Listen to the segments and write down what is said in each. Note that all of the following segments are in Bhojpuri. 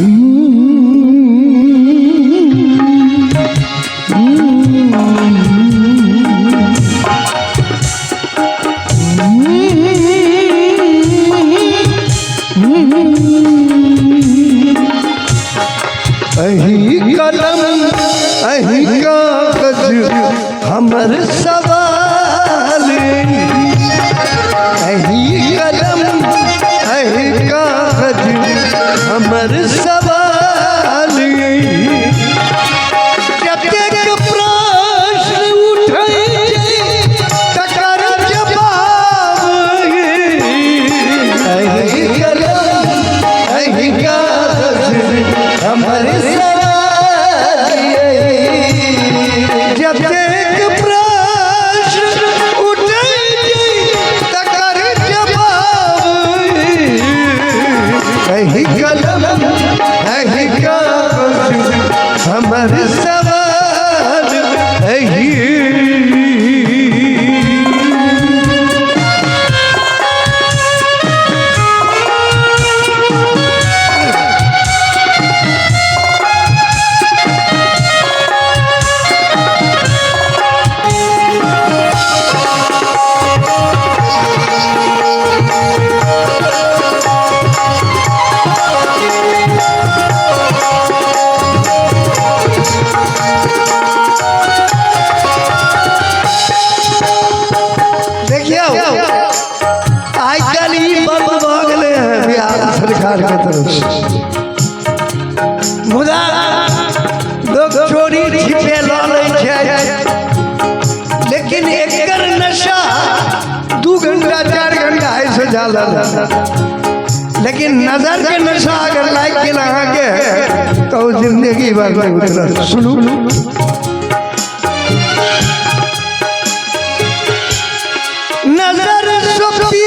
अही कलम अही कागज हमर सवाल, अही कलम अही कागज हमर सवाल। प्रत्येक प्रश्न उठै तकर जवाब, अही कलम अही कागज हमर हमर सवाल अही। सरकार के तरफ से मुदा लोग चोरी छिपे ला लै छै, लेकिन एकर नशा 2 घंटा 4 घंटा ऐसे जाला। लेकिन नजर के नशा अगर लाग गेल अहाँ के तो जिंदगी भर नहीं उतरत। सुनू नजर सोपी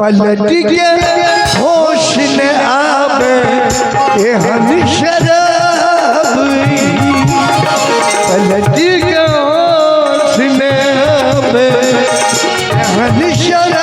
पलट के होश न आवे एहन शराब, पलट के होश न आवे एहन शराब।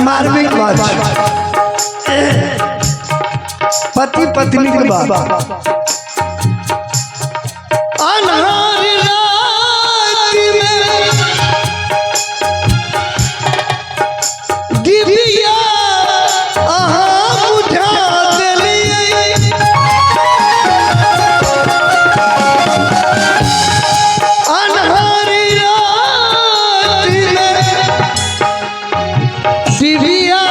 मार्मिक बात पति पत्नी के बात। अन्हार रात में दिव्या अहाँ बुझा देलियै, अन्हार रात में दिव्या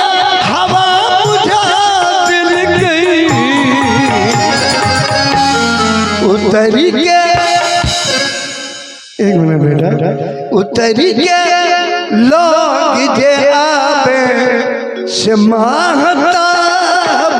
हवा बुझा देलकै, उतरी के एक मिनट बेटा, उतरी के लोग जे आवे से महताब।